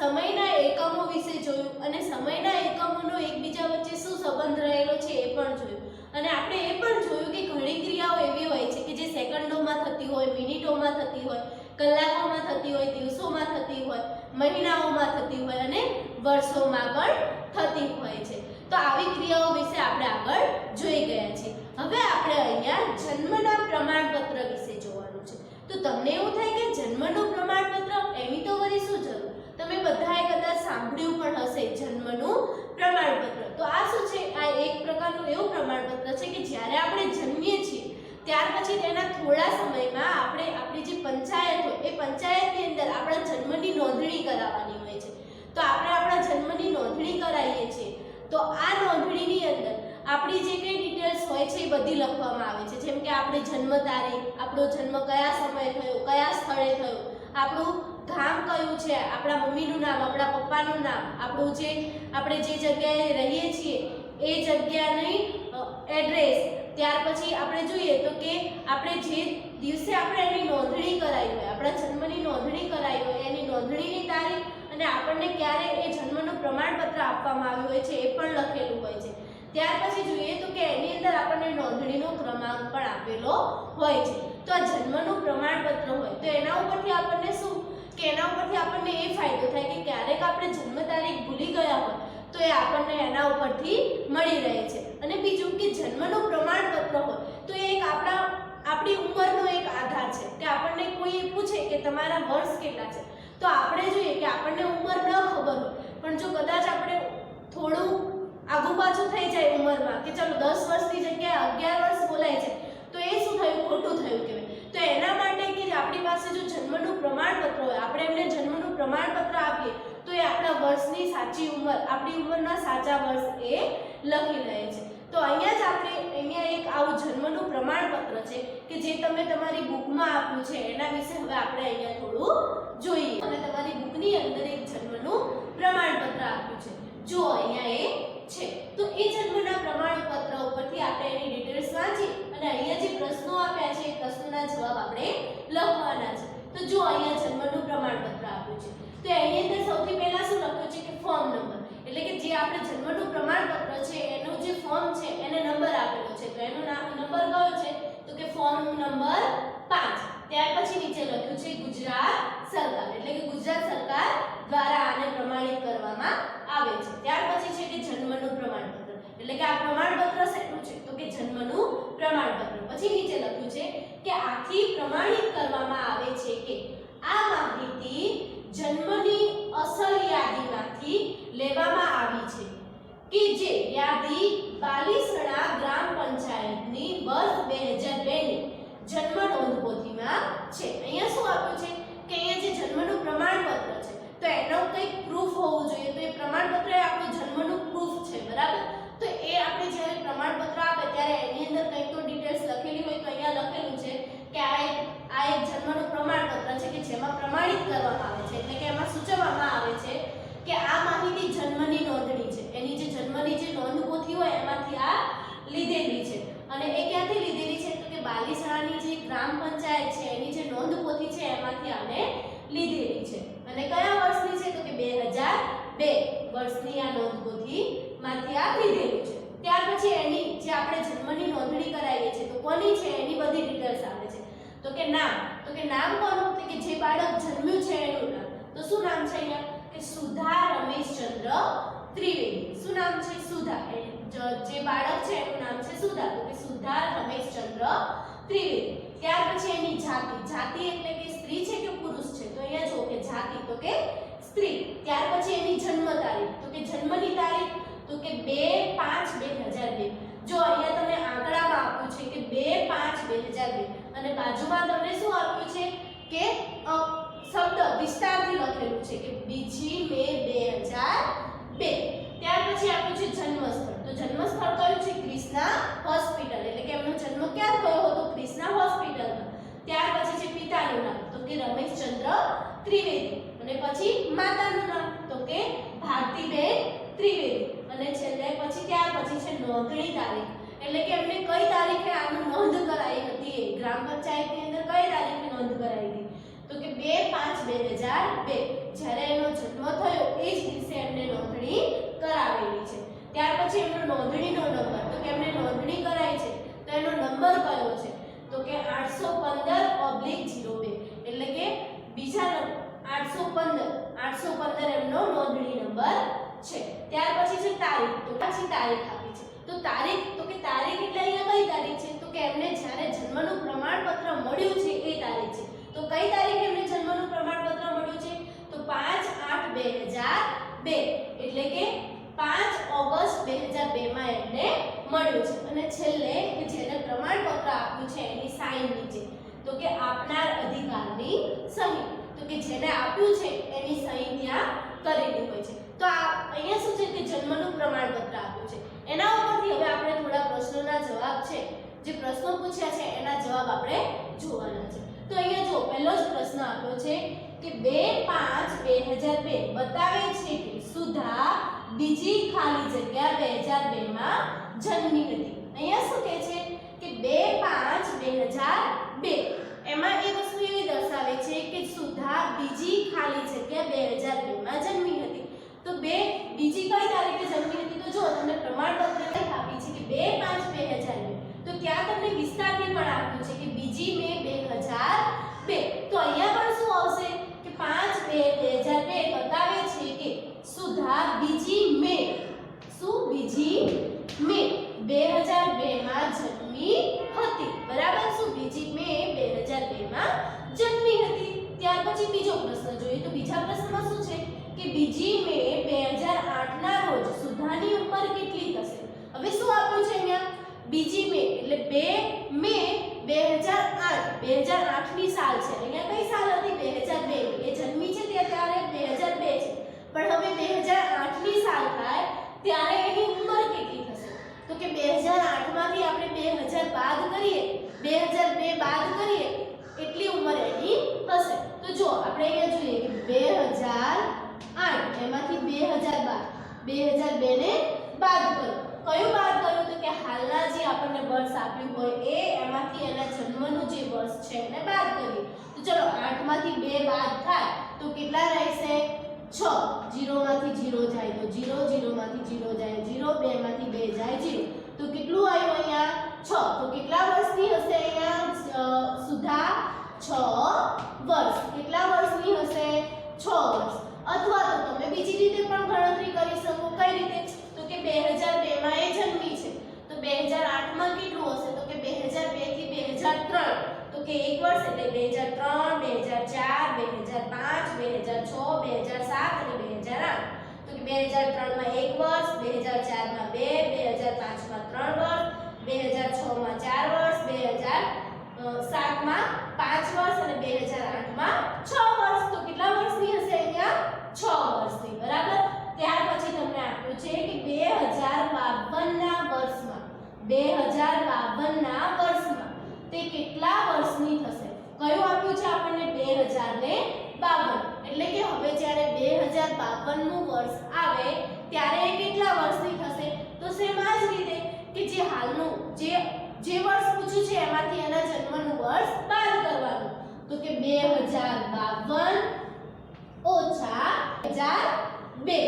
સમયના એકમો વિશે જોયું અને સમયના એકમોનો એકબીજા વચ્ચે શું સંબંધ રહેલો છે એ પણ જોયું. અને આપણે એ પણ જોયું કે ઘણી ક્રિયાઓ એવી હોય છે કે જે સેકન્ડોમાં થતી હોય, મિનિટોમાં થતી હોય, કલાકોમાં થતી હોય, દિવસોમાં થતી હોય, મહિનાઓમાં થતી હોય અને વર્ષોમાં પણ થતી હોય છે. તો આવી ક્રિયાઓ વિશે આપણે આગળ જોઈ ગયા છીએ. હવે આપણે અહીંયા જન્મના પ્રમાણપત્ર વિશે જોવાનું છે. તો તમને એવું થાય કે જન્મનું પ્રમાણપત્ર એની તો વળી શું જરૂર? તમે બધાએ કદાચ સાંભળ્યું પણ હશે જન્મનું પ્રમાણપત્ર. તો આ શું છે? આ એક પ્રકારનું એવું પ્રમાણપત્ર છે કે જ્યારે આપણે જન્મીએ છીએ ત્યાર પછી તેના થોડા સમયમાં આપણે આપણી જે પંચાયત હોય એ પંચાયતની અંદર આપણા જન્મની નોંધણી કરાવવાની હોય છે. તો આપણે આપણા જન્મની નોંધણી કરાવીએ છીએ. તો આ નોંધણીની અંદર આપણી જે કંઈ ડિટેલ્સ હોય છે એ બધી લખવામાં આવે છે. જેમ કે આપણી જન્મ તારીખ, આપણો જન્મ કયા સમયે થયો, કયા સ્થળે થયો, આપણું ગામ કયું છે, આપણા મમ્મીનું નામ, આપણા પપ્પાનું નામ, આપણું જે આપણે જે જગ્યાએ રહીએ છીએ એ જગ્યાની એડ્રેસ. ત્યાર પછી આપણે જોઈએ તો કે આપણે જે દિવસે આપણે એની નોંધણી કરાવી હોય, આપણા જન્મની નોંધણી કરાવી હોય એની નોંધણીની તારીખ અને આપણને ક્યારે એ જન્મનું પ્રમાણપત્ર આપવામાં આવ્યું હોય છે એ પણ લખેલું હોય છે. ત્યાર પછી જોઈએ તો કે એની અંદર આપણને નોંધણીનો ક્રમાંક પણ આપેલો હોય છે. તો આ જન્મનું પ્રમાણપત્ર હોય તો એના ઉપરથી આપણને શું કે એના ઉપરથી આપણને એ ફાયદો થાય કે ક્યારેક આપણે જન્મ તારીખ ભૂલી ગયા હોય તો એ આપણને એના ઉપરથી મળી રહે છે. અને બીજું કે જન્મનું પ્રમાણપત્ર હોય તો એ એક આપણી ઉંમરનો એક આધાર છે કે આપણને કોઈ પૂછે કે તમારા વર્ષ કેટલા છે તો આપણે જોઈએ કે આપણને ઉંમર ન ખબર હોય પણ જો કદાચ આપણે થોડું આગુ પાછું થઈ જાય ઉંમરમાં કે ચાલો 10 વર્ષની જગ્યાએ 11 વર્ષ બોલાય છે તો એ શું થયું? ખોટું થયું કહેવાય. તો એના માટે કે આપણી પાસે જો જન્મનું પ્રમાણપત્ર હોય, આપણે એમને જન્મનું પ્રમાણપત્ર આપીએ તો એ આપણા વર્ષની સાચી ઉંમર, આપણી ઉંમરના સાચા વર્ષ એ લખી લે છે. તો અહીંયા એક આવું જન્મનું પ્રમાણપત્ર છે કે જે તમે તમારી બુકમાં આપ્યું છે એના વિશે હવે આપણે અહીંયા થોડું જોઈએ. અને તમારી બુકની અંદર એક જન્મનું પ્રમાણપત્ર આપ્યું છે. જો અહીંયા એ છે તો એ જન્મના પ્રમાણપત્ર ઉપરથી આપણે એની ડિટેલ્સ વાંચી અને અહીંયા જે પ્રશ્નો આપ્યા છે એ પ્રશ્નોના જવાબ આપણે લખવાના છે. તો જો અહીંયા જન્મનું પ્રમાણપત્ર આપ્યું છે તો એની અંદર સૌથી પહેલા શું લખ્યું છે કે ફોર્મ નંબર, એટલે કે જે આપણે જન્મનું પ્રમાણપત્ર છે એનો જે ફોર્મ છે એને નંબર આપેલો છે. તો એનો નંબર કયો છે? તો કે ફોર્મ નંબર 5. ત્યાર પછી નીચે લખ્યું છે ગુજરાત સરકાર, એટલે કે ગુજરાત સરકાર દ્વારા આને પ્રમાણિત કરવામાં આવે છે. ત્યાર પછી છે કે જન્મનું પ્રમાણપત્ર, એટલે કે આ પ્રમાણપત્ર શેનું છે? તો કે જન્મનું પ્રમાણપત્ર. પછી નીચે લખ્યું છે કે આથી પ્રમાણિત કરવામાં આવે છે કે આ માહિતી જન્મની અસલ યાદીમાંથી લેવામાં આવી છે કે જે યાદી બાલીસણા ગ્રામ પંચાયતની વર્ષ 2002 ની જન્મ નોંધપોથીમાં છે. અહીંયા શું આપ્યું છે કે અહીંયા જે જન્મનું પ્રમાણપત્ર છે તો એનો કંઈક પ્રૂફ હોવું જોઈએ. તો એ પ્રમાણપત્ર એ આપણું જન્મનું પ્રૂફ છે, બરાબર? તો એ આપણે જ્યારે પ્રમાણપત્ર આપે ત્યારે એની અંદર કંઈક તો ડિટેલ્સ લખેલી હોય. તો અહીંયા લખેલું છે કે આ એક જન્મનું પ્રમાણપત્ર છે કે જેમાં પ્રમાણિત કરવામાં આવે છે, એટલે કે એમાં સૂચવવામાં આવે છે કે આ માહિતી જન્મની નોંધણી છે, એની જે જન્મની જે નોંધપોથી હોય એમાંથી આ લીધેલી છે. અને એ ક્યાંથી લીધેલી છે? તો કે બાલીસણાની જે ગ્રામ પંચાયત છે એની જે નોંધપોથી છે એમાંથી આને લીધેલી છે. અને કયા વર્ષની છે? તો કે 2002 વર્ષની આ નોંધપોથીમાંથી આ લીધેલું છે. ત્યાર પછી એની જે આપણે જન્મની નોંધણી કરાવીએ છીએ તો કોની છે એની બધી ડિટેલ્સ આવે છે. તો કે નામ કોનું? તો કે જે બાળક જન્મ્યું છે એનું નામ. તો શું નામ છે અહીંયા? કે સુધા રમેશચંદ્ર ત્રિવેદી. શું નામ છે? સુધા. જે બાળક છે એનું નામ છે સુધા. તો કે સુધા રમેશચંદ્ર ત્રિવેદી. ત્યાર પછી એની જાતિ એટલે કે સ્ત્રી છે કે પુરુષ છે? તો અહીંયા જો કે જાતિ, તો કે સ્ત્રી. ત્યાર પછી એની જન્મ તારીખ, તો કે જન્મની તારીખ તો કે 2/5/2002. જો અહીંયા તમને આંકડામાં આપ્યું છે કે 2/5/2002 અને બાજુમાં તમને શું આપ્યું છે કે શબ્દ વિસ્તારથી લખેલું છે કે 2 મે 2002. ત્યાર પછી આપ્યું છે જન્મસ્થળ. તો જન્મસ્થળ કયું છે? ક્રિષ્ના હોસ્પિટલ, એટલે કે એમનો જન્મ ક્યાં થયો હતો? ક્રિષ્ના હોસ્પિટલમાં. ત્યાર પછી છે પિતાનું નામ, તો કે રમેશચંદ્ર ત્રિવેદી. અને પછી માતાનું નામ, તો કે ભારતીબેન ત્રિવેદી. અને છેલ્લે પછી ત્યાર પછી છે નોંધણી તારીખ, એટલે કે એમને કઈ તારીખે આનું નોંધ કરાઈ હતી, ગ્રામ પંચાયતની અંદર કઈ તારીખે નોંધ કરાઈ હતી? તો કે 2/5/2002. જ્યારે એનો જન્મ થયો એ જ દિવસે એમને નોંધણી કરાવેલી છે. ત્યાર પછી એમનો નોંધણીનો નંબર, તો કે એમને નોંધણી કરાઈ છે તો એનો નંબર કયો છે? તો કે 815/02, એટલે કે બીજા 815 એમનો નોંધણી નંબર છે. ત્યાર પછી છે તારીખ, તો પછી તારીખ આપી છે. તો તારીખ, તો કે તારીખ એટલે અહીંયા કઈ તારીખ છે? તો કે એમને જ્યારે જન્મનું પ્રમાણપત્ર મળ્યું છે એ તારીખ છે. તો કઈ તારીખે એમને જન્મનું પ્રમાણપત્ર મળ્યું છે? તો 5/8/2002, એટલે કે 5 ઓગસ્ટ 2002 માં એમને મળ્યું છે. અને છેલ્લે કે જેને પ્રમાણપત્ર આપ્યું છે એની સાઇન નીચે, તો કે આપનાર અધિકારની સહી, તો કે જેને આપ્યું છે એની સહી ત્યાં કરેલી હોય છે. તો આ અહીંયા શું છે કે જન્મનું પ્રમાણપત્ર આપ્યું છે. એના ઉપરથી હવે આપણે થોડા પ્રશ્નોના જવાબ છે, જે પ્રશ્નો પૂછ્યા છે એના જવાબ આપણે જોવાના છે. તો અહીંયા જો પહેલો જ પ્રશ્ન આપ્યો છે કે 2/5/2002 બતાવે છે કે સુધા બીજી ખાલી જગ્યા 2002 માં જન્મી હતી. અહીંયા શું કહે છે કે 2/5/2002 એમાં એ વસ્તુ એવી દર્શાવે છે કે સુધા બીજી ખાલી જગ્યા 2002 માં જન્મી હતી. તો બીજી કઈ તારીખે જન્મી હતી? તો જો તમને પ્રમાણપત્ર આપી છે કે 2/5/2002, તો ત્યાં તમને વિસ્તારથી પણ આપ્યું છે કે બીજી મે 2002. તો અહીંયા પણ શું આવશે કે 5/2/2002 બતાવે છે કે સુધા બીજી મે 2002 માં જન્મી હતી. બરાબર, શું બીજી મે 2002 માં જન્મી હતી. ત્યાર પછી બીજો પ્રશ્ન જોઈએ. તો બીજા પ્રશ્નમાં શું છે કે બીજી મે 2008 ના રોજ સુધાની ઉંમર કેટલી થશે? હવે શું આપ્યું છે અહીંયા? બીજી મે એટલે 2 મે 2008 ની સાલ છે. અહીંયા કઈ સાલ હતી? 2002. એ જન્મી છે ત્યારે 2002 છે. પણ હવે 2008 ની સાલ થાય ત્યારે એની ઉંમર કેટલી થશે? તો કે 2008 માંથી આપણે 2000 બાદ કરીએ, 2002 બાદ કરીએ એટલી ઉંમર એની હશે. તો જો આપણે અહીંયા જોઈએ કે 2008 એમાંથી 2002 ને બાદ કરો. કયું બાદ કર્યું? તો કે હાલના જે આપણને વર્ષ આપ્યું હોય એ, એમાંથી એના જન્મનું જે વર્ષ છે એને બાદ કરીએ. તો ચલો 8 માંથી 2 બાદ થાય તો કેટલા રહેશે? 6. 0 માંથી 0 જાય તો 0, 0 માંથી 0 જાય 0, 2 માંથી 2 જાય 0. તો કેટલું આવ્યું અહીંયા? 6. તો કેટલા વર્ષની હશે અહીંયા સુધા? 6 વર્ષ. કેટલા વર્ષની હશે? 6 વર્ષ. અથવા તો તમે બીજી રીતે પણ ગણતરી કરી શકો. કઈ રીતે? તો કે 2002 માં એ જન્મી છે તો 2008 માં કેટલું હશે? તો કે 2002 થી 2003, તો કે 1 વર્ષ એટલે 2003, 2004, 2005, 2006, 2007 અને 2008. તો કે 2003 માં 1 વર્ષ, 2004 માં 2, 2005 માં 3 વર્ષ, 2006 માં 4 વર્ષ, 2007 માં 5 વર્ષ અને 2008 માં 6 વર્ષ. તો કેટલા વર્ષની હશે અહીંયા? 6 વર્ષની. બરાબર. ત્યાર પછી તમને આપ્યું છે કે 2052 ના વર્ષમાં, 2052 ના વર્ષમાં તે કેટલા વર્ષની થશે? કયું આપ્યું છે આપણને? 2052. એટલે કે હવે જ્યારે 2052 નું વર્ષ આવે ત્યારે એ કેટલા વર્ષની થશે? તો સેમ આ જ રીતે કે જે હાલનું જે વર્ષ પૂછ્યું છે એમાંથી એના જન્મનું વર્ષ બાદ કરવાનું. તો કે 2052 ઓછા 2002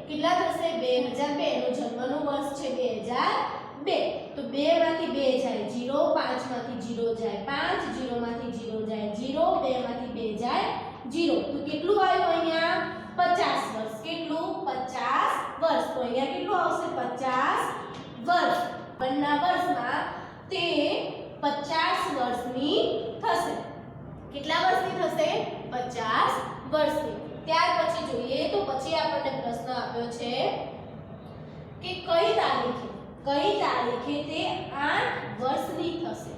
કેટલા થશે? 2002. એનું જન્મનું વર્ષ છે 2002. તો 2 માંથી 2 જાય 0, 5 માંથી 0 જાય 5, 0 માંથી 0 જાય 0, 2 માંથી 2 જાય 0. તો કેટલું આવ્યું અહીંયા? 50 વર્ષ. કેટલું? 50 વર્ષ. તો અહીંયા કેટલું આવશે? 50 વર્ષ. બંના વર્ષમાં તે 50 વર્ષની થશે. કેટલા વર્ષની થશે? 50 વર્ષની. ત્યાર પછી જોઈએ તો પછી આપણને પ્રશ્ન આપ્યો છે કે કઈ તારીખે તે 8 વર્ષની થશે?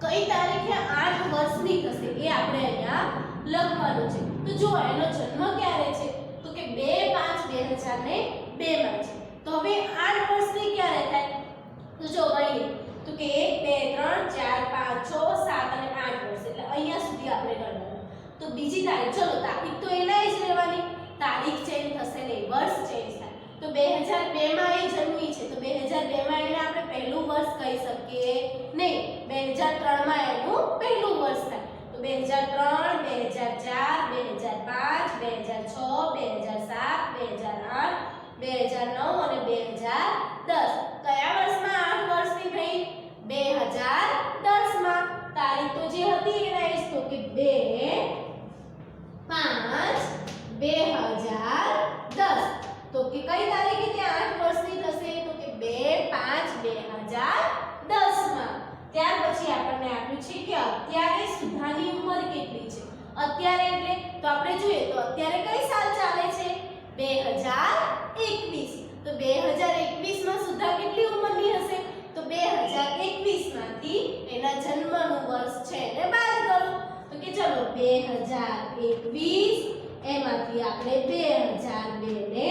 કઈ તારીખે 8 વર્ષની થશે એ આપણે અહીંયા લખવાનું છે. તો જો એનો જન્મ ક્યારે છે? તો કે 2/5/2002 માં છે. તો હવે 8 વર્ષની ક્યારે થાય? તો જો ગણીએ તો કે 1 2 3 4 5 6 7 અને 8 વર્ષ. એટલે અહીંયા સુધી આપણે ગણવાનું. તો બીજી તારીખ, ચલો તારીખ તો એના જ રહેવાની, તારીખ ચેન્જ થશે નહીં, વર્ષ ચેન્જ થાય. તો 2002 માં એ જન્મી છે તો 2002 માં એને આપણે પહેલું વર્ષ કહી શકીએ નહીં. 2003 માં એનું પહેલું વર્ષ થાય. તો 2003, 2004, 2005, કયા વર્ષમાં 8 વર્ષની થઈ? 2010 માં. તારીખ તો જે હતી એના એ તો કે 2/5/2010. તો કે કઈ તારીખે તે 8 વર્ષની થશે? તો કે 2/5/2010 માં. ત્યાર પછી આપણને આપ્યું છે કે અત્યારે સુધાની ઉંમર કેટલી છે? અત્યારે એટલે તો આપણે જોઈએ તો અત્યારે કઈ સાલ ચાલે છે? 2021. તો 2021 માં સુધા કેટલી ઉંમરની હશે? તો 2021 માંથી એના જન્મનું વર્ષ છે એને બાદ કરો. તો કે ચલો 2021 એમાંથી આપણે 2002 ને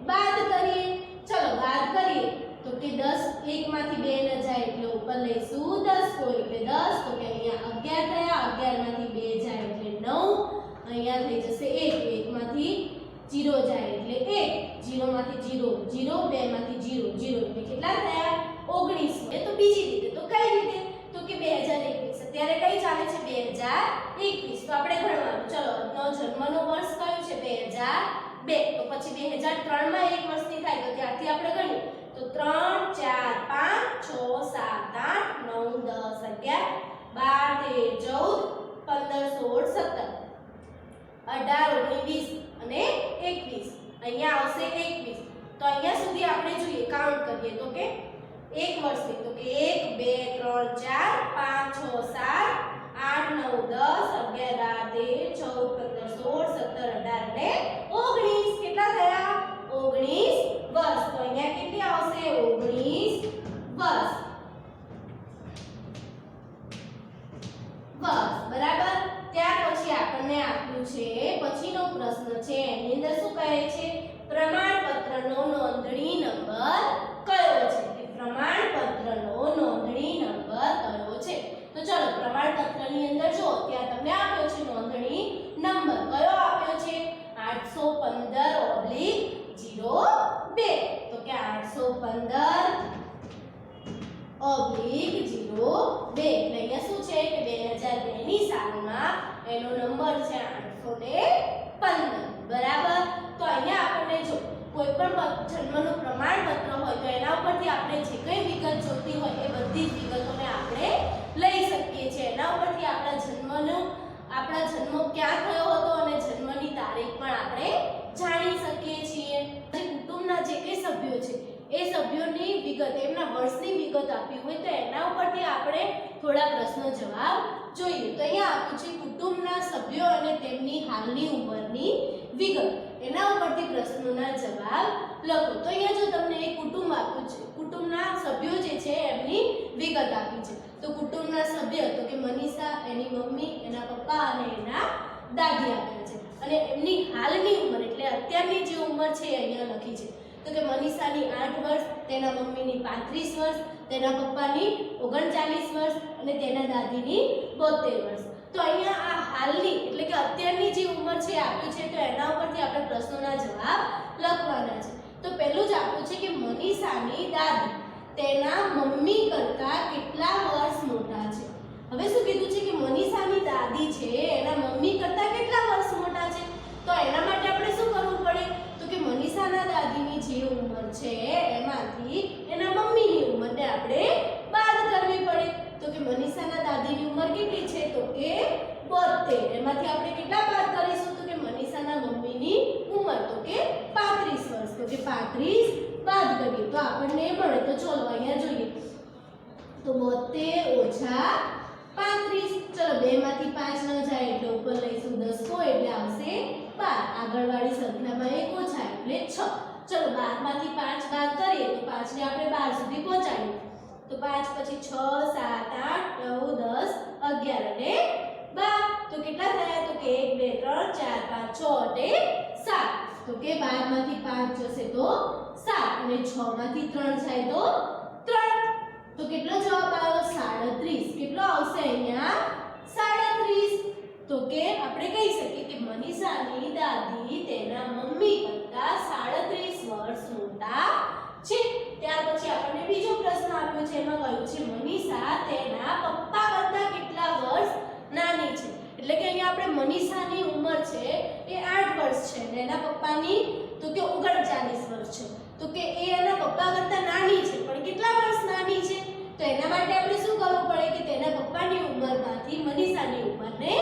બાદ કરીએ. ચલો બાદ કરીએ તો કે 10 1 માંથી 2 ન જાય એટલે ઉપર લઈશું 10 કો એટલે 10. તો કે અહીંયા 11 થયા. 11 માંથી 2 જાય એટલે 9. અહીંયા થઈ જશે 1. 1 માંથી 0 જાય એટલે 1. 0 માંથી 0 0. 2 માંથી 0 0 એટલે કેટલા થયા? 19. એ તો બીજી રીતે. તો કઈ રીતે? તો કે 2021. અત્યારે કઈ ચાલે છે? 2021. તો આપણે ગણવાનું. ચલો આજનો જન્મનો વર્ષ કયો છે? 2002. તો પછી 2003 માં 1 વર્ષની થાય તો ત્યારથી આપણે ગણીએ તો 3 4 5 6 7 8 9 10 11 12 13 14 15 16 17 18 19 અને 21. અહીંયા આવશે 21. તો અહીંયા સુધી આપણે જોઈએ કાઉન્ટ કરીએ તો કે 1 વર્ષની તો કે 1 2 3 4 5 6 7 8 9 10 11 12 13 14 15 16 17 18 અને 19. કેટલા થયા? 19 વર્ષ. તો અહીંયા કેટલી આવશે? 19 વર્ષ. બરાબર. ત્યાર પછી આપણને આપ્યું છે પછીનો પ્રશ્ન છે એની અંદર શું કહે છે? પ્રમાણપત્રનો નોંધણી નંબર કયો છે? કે પ્રમાણપત્રનો નોંધણી નંબર કયો છે? તો ચલો પ્રમાણપત્રની અંદર જો ત્યાં તમને આપ્યો છે નોંધણી નંબર. કયો આપ્યો છે? 815/02. તો કે 815/02. એટલે અહીંયા શું છે કે 2002 ની સાલમાં એનો નંબર છે 815. બરાબર. તો અહીંયા આપણને જો કોઈ પણ જન્મનું પ્રમાણપત્ર હોય તો એના ઉપરથી આપણે જે કંઈ વિગત જોતી હોય એ બધી જ વિગતોને આપણે લઈ શકીએ છીએ. એના ઉપરથી આપણા જન્મ ક્યાં થયો હતો અને જન્મની તારીખ પણ આપણે જાણી શકીએ છીએ. જે કુટુંબના જે કંઈ સભ્યો છે એ સભ્યોની વિગત એમના વર્ષની વિગત આપી હોય તો એના ઉપરથી આપણે થોડા પ્રશ્નો જવાબ જોઈએ. તો અહીંયા આપ્યું છે કુટુંબના સભ્યો અને તેમની હાલની ઉંમરની વિગત. એના ઉપરથી પ્રશ્નોના જવાબ લખો. તો અહીંયા જો તમને એક કુટુંબ આપ્યું છે, કુટુંબના સભ્યો જે છે એમની વિગત આપી છે. તો કુટુંબના સભ્ય તો કે મનીષા, એની મમ્મી, એના પપ્પા અને એના દાદી આપ્યા છે. અને એમની હાલની ઉંમર એટલે અત્યારની જે ઉંમર છે એ અહીંયા લખી છે. તો કે મનીષાની 8 વર્ષ, તેના મમ્મીની 35 વર્ષ, તેના પપ્પાની 39 વર્ષ અને તેના દાદીની 72 વર્ષ. તો અહીંયા આ હાલની એટલે કે અત્યારની જે ઉંમર છે આપ્યું છે તો એના ઉપરથી આપણે પ્રશ્નોના જવાબ લખવાના છે. તો પહેલું જ આપ્યું છે કે મનીષાની દાદી તેના મમ્મી કરતાં કેટલા વર્ષ મોટા છે. હવે શું કીધું છે કે મનીષાની દાદી છે એના મમ્મી કરતાં કેટલા વર્ષ મોટા છે. તો એના માટે આપણે શું કરવું પડે? તો કે મનીષાના દાદીની જે ઉંમર છે એમાંથી એના મમ્મીની ઉંમરને આપણે બાદ કરવી પડે. તો કે મનીષાના દાદીની ઉંમર કેટલી છે? તો કે 72. એમાંથી આપણે કેટલા બાદ કરીશું? તો કે મનીષાના મમ્મીની ઉંમર તો કે 35 વર્ષ. તો કે 35 બાદ કરીએ તો આપણને મળે. તો ચલો અહીંયા જોઈએ તો 72 - 35. ચલો 2 માંથી 5 ન જાય એટલે ઉપર લઈશું 10 કો એટલે આવશે 12. આગળવાળી સંખ્યામાં 1 ઓછા એટલે 6. ચલો 12 માંથી 5 બાદ કરીએ તો 5 ને આપણે 12 સુધી પહોંચાડીએ. તો 5 પછી 6 7 8 9 10 11 અને 12. તો કેટલા થયા? તો કે 1 2 3 4 5 6 અને 7. તો કે 12 માંથી 5 જશે તો 7 અને 6 માંથી 3 જાય તો 3. તો કેટલો જવાબ આવ્યો? 37. કેટલો આવશે અહીંયા? 37. તો કે આપણે કહી શકીએ કે મનીષાની દાદી તેના મમ્મી કરતાં 37 વર્ષ મોટા છે. ત્યાર પછી આપણને બીજો પ્રશ્ન આપ્યો છે. એમાં કહ્યું છે મનીષા તેના પપ્પા કરતાં કેટલા વર્ષ નાની છે. એટલે કે અહીંયા આપણે મનીષાની ઉંમર છે એ 8 વર્ષ છે અને એના પપ્પાની તો કે 39 વર્ષ છે. તો કે એ એના પપ્પા કરતા નાની છે, પણ કેટલા વર્ષ નાની છે? તો એના માટે આપણે શું કરવું પડે કે તેના પપ્પાની ઉંમરમાંથી મનીષાની ઉંમરને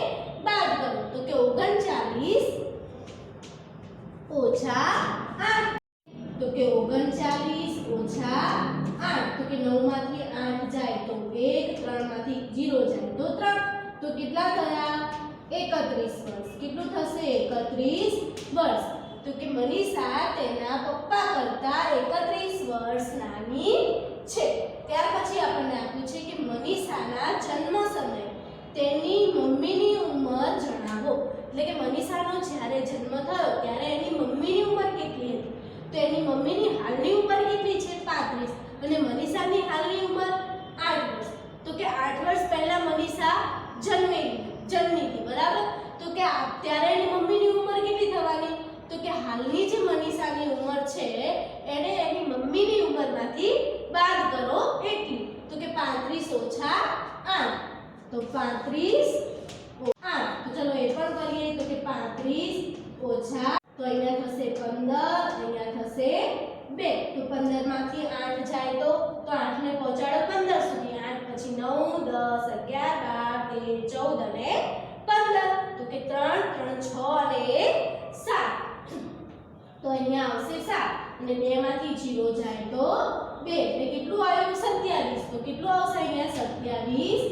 બાદ કરો. તો કે 39 ઓછા 8. તો કે 39 ઓછા 8. તો કે 9 માંથી 8 જાય તો 1, 3 માંથી 0 જાય તો 3. તો કેટલા થયા? 31 વર્ષ. કેટલું થશે? 31 વર્ષ. તો કે મનીષા તેના પપ્પા કરતા 31 વર્ષ નાની છે. ત્યાર પછી આપણને આપ્યું છે કે મનીષાના જન્મ સમયે તેની મમ્મીની ઉંમર જણાવો. એટલે કે મનીષાનો જ્યારે જન્મ થયો ત્યારે એની મમ્મીની ઉંમર કેટલી હતી? તો એની મમ્મીની હાલની ઉંમર કેટલી છે? 35. અને મનીષાની હાલની ઉંમર 8 વર્ષ. તો કે 8 વર્ષ પહેલા મનીષા જન્મી હતી, બરાબર? તો કે ત્યારે એની મમ્મીની ઉંમર કેટલી થવાની? તો કે હાલની જે મનીષાની ઉંમર છે એને એની મમ્મીની ઉંમરમાંથી બાદ કરો એટલી. તો કે 35 ઓછા 8. તો 35 8. તો ચલો એ પણ કરીએ. તો કે 35 ઓછા, તો અહીંયા થશે 15, અહીંયા થશે 2. તો 15 માંથી 8 જાય તો 8 ને પહોંચાડો 15 સુધી. 8 પછી 9, 10, 11, 12, 13, 14 અને 15. તો કે 3, 3, 6 અને 1 7. તો અહીંયા આવશે 7 અને 2 માંથી 0 જાય તો 2. એટલે કેટલું આવ્યું? 27. તો કેટલું આવશે અહીંયા? 27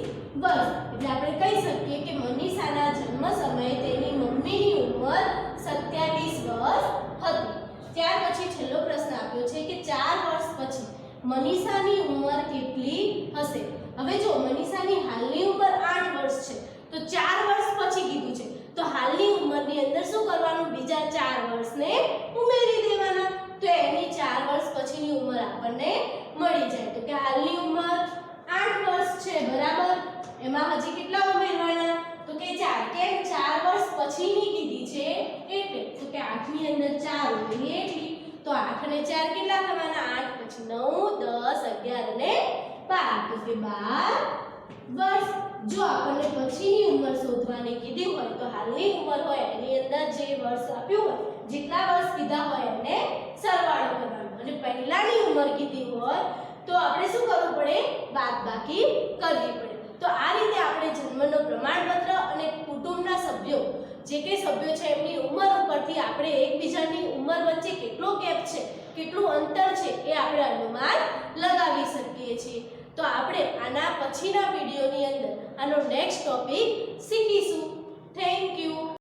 વર્ષ. એટલે આપણે કહી શકીએ કે મનીષાના જન્મ સમયે તેની મમ્મીની ઉંમર 27 વર્ષ હતી. ત્યાર પછી છેલ્લો પ્રશ્ન આપ્યો છે કે 4 વર્ષ પછી મનીષાની ઉંમર કેટલી હશે? હવે જો મનીષાની હાલની ઉંમર 8 વર્ષ છે, તો 4 વર્ષ પછી કીધું છે, તો હાલની ઉંમરની અંદર શું કરવાનું? બીજા 4 વર્ષને ઉમેરી દેવાના. તો એની 4 વર્ષ પછીની ઉંમર આપણને મળી જાય. તો કે હાલની ઉંમર 8 વર્ષ છે, બરાબર? એમાં હજી કેટલા ઉમેરવાના? તો કે 4. કેમ? 4 વર્ષ પછીની કીધી છે એટલે. તો કે 8 ની અંદર 4 ઉમેરીએ એટલી. તો 8 અને 4 કેટલા થવાના? 8 પછી 9, 10, 11 અને 12. તો કે 12 વર્ષ. જો આપણને પછીની ઉંમર શોધવાની કીધી હોય તો હાલની ઉંમર હોય એની અંદર જે વર્ષ આપ્યું હોય, જેટલા વર્ષ કીધા હોય એને સરવાળો કરવાનો. અને પહેલાની ઉંમર કીધી હોય તો આપણે શું કરવું પડે? બાદબાકી કરવી પડે. તો આ રીતે આપણે જન્મનો પ્રમાણપત્ર અને કુટુંબના સભ્યો, જે કે સભ્યો છે એમની ઉંમર ઉપરથી આપણે એકબીજાની ઉંમર વચ્ચે કેટલો ગેપ છે, કેટલું અંતર છે એ આપણે અનુમાન લગાવી શકીએ છીએ. તો આપણે આના પછીના વિડીયોની અંદર આનો નેક્સ્ટ ટોપિક શીખીશું. Thank you.